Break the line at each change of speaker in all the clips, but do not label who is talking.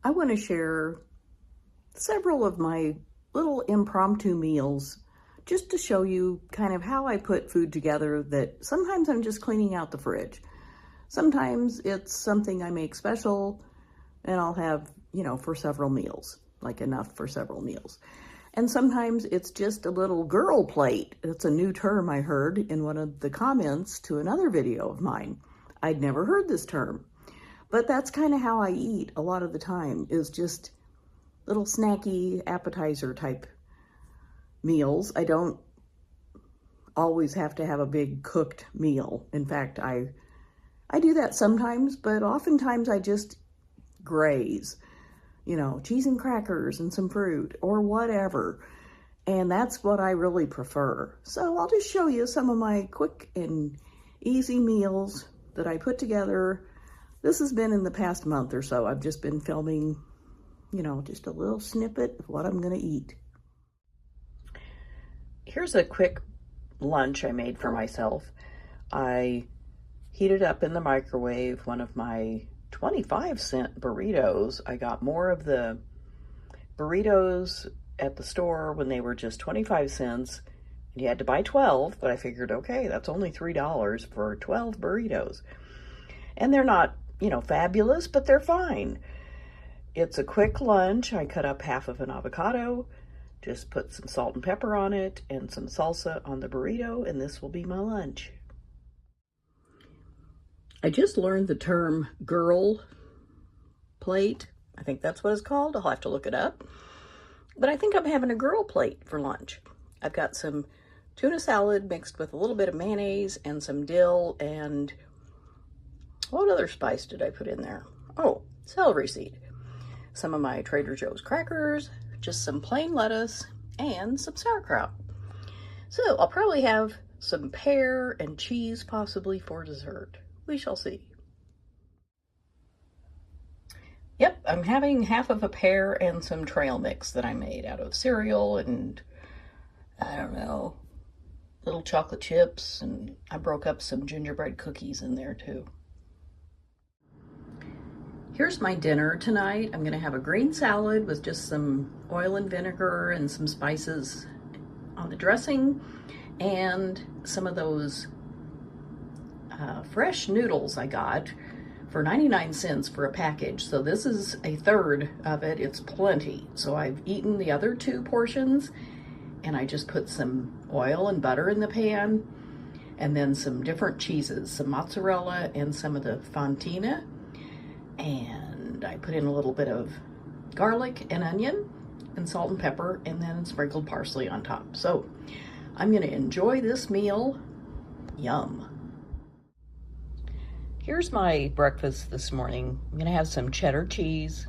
I want to share several of my little impromptu meals just to show you kind of how I put food together that sometimes I'm just cleaning out the fridge. Sometimes it's something I make special and I'll have, for several meals, like enough for several meals. And sometimes it's just a little girl plate. It's a new term I heard in one of the comments to another video of mine. I'd never heard this term, but that's kind of how I eat a lot of the time, is just little snacky appetizer type meals. I don't always have to have a big cooked meal. In fact, I do that sometimes, but oftentimes I just graze, cheese and crackers and some fruit or whatever. And that's what I really prefer. So I'll just show you some of my quick and easy meals that I put together. This has been in the past month or so. I've just been filming, just a little snippet of what I'm going to eat. Here's a quick lunch I made for myself. I heated up in the microwave one of my 25-cent burritos. I got more of the burritos at the store when they were just 25 cents. And you had to buy 12, but I figured, okay, that's only $3 for 12 burritos. And they're not, fabulous, but they're fine. It's a quick lunch. I cut up half of an avocado, just put some salt and pepper on it and some salsa on the burrito, and this will be my lunch. I just learned the term girl plate. I think that's what it's called. I'll have to look it up. But I think I'm having a girl plate for lunch. I've got some tuna salad mixed with a little bit of mayonnaise and some dill, and what other spice did I put in there? Oh, celery seed. Some of my Trader Joe's crackers, just some plain lettuce, and some sauerkraut. So I'll probably have some pear and cheese possibly for dessert. We shall see. Yep, I'm having half of a pear and some trail mix that I made out of cereal and, I don't know, little chocolate chips, and I broke up some gingerbread cookies in there too. Here's my dinner tonight. I'm gonna have a green salad with just some oil and vinegar and some spices on the dressing, and some of those fresh noodles I got for 99 cents for a package. So this is a third of it. It's plenty. So I've eaten the other 2 portions, and I just put some oil and butter in the pan, and then some different cheeses, some mozzarella and some of the fontina. And I put in a little bit of garlic and onion and salt and pepper, and then sprinkled parsley on top. So I'm going to enjoy this meal. Yum. Here's my breakfast this morning. I'm going to have some cheddar cheese,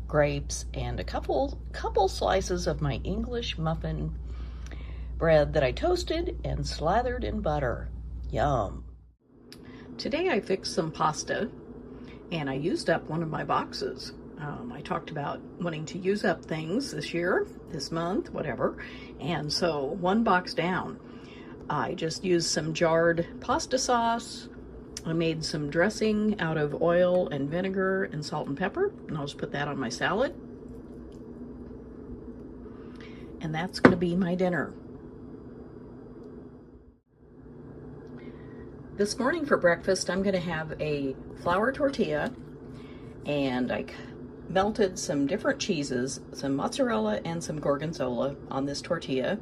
grapes, and a couple slices of my English muffin bread that I toasted and slathered in butter. Yum. Today I fixed some pasta, and I used up one of my boxes. I talked about wanting to use up things this year, this month, whatever, and so 1 box down. I just used some jarred pasta sauce. I made some dressing out of oil and vinegar and salt and pepper, and I'll just put that on my salad. And that's going to be my dinner. This morning for breakfast, I'm going to have a flour tortilla, and I melted some different cheeses, some mozzarella and some gorgonzola on this tortilla.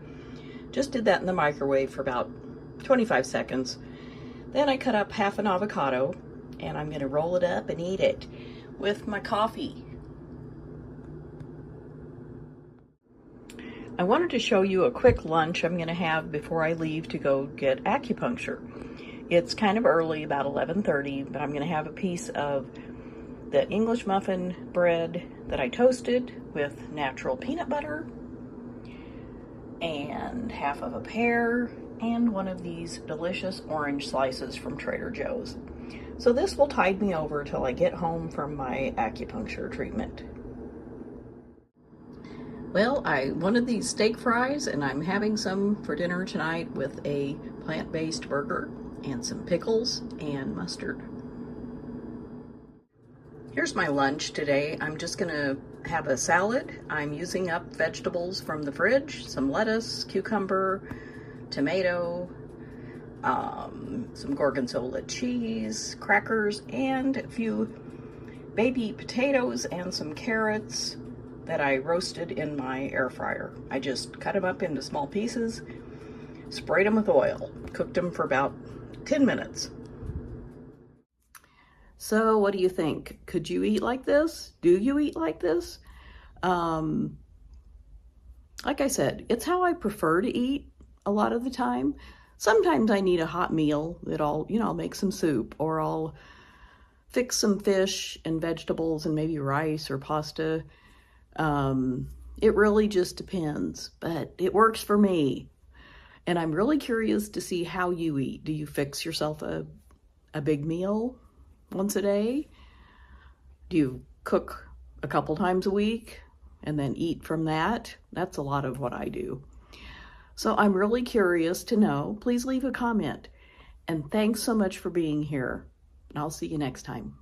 Just did that in the microwave for about 25 seconds. Then I cut up half an avocado, and I'm going to roll it up and eat it with my coffee. I wanted to show you a quick lunch I'm going to have before I leave to go get acupuncture. It's kind of early, about 11:30, but I'm going to have a piece of the English muffin bread that I toasted with natural peanut butter, and half of a pear, and one of these delicious orange slices from Trader Joe's. So this will tide me over till I get home from my acupuncture treatment. Well, I wanted these steak fries, and I'm having some for dinner tonight with a plant-based burger and some pickles and mustard. Here's my lunch today. I'm just gonna have a salad. I'm using up vegetables from the fridge, some lettuce, cucumber, tomato, some gorgonzola cheese, crackers, and a few baby potatoes and some carrots that I roasted in my air fryer. I just cut them up into small pieces, sprayed them with oil, cooked them for about 10 minutes. So what do you think? Could you eat like this? Do you eat like this? Like I said, it's how I prefer to eat a lot of the time. Sometimes I need a hot meal that I'll make some soup, or I'll fix some fish and vegetables and maybe rice or pasta. It really just depends, but it works for me. And I'm really curious to see how you eat. Do you fix yourself a big meal once a day? Do you cook a couple times a week and then eat from that? That's a lot of what I do. So I'm really curious to know. Please leave a comment. And thanks so much for being here. And I'll see you next time.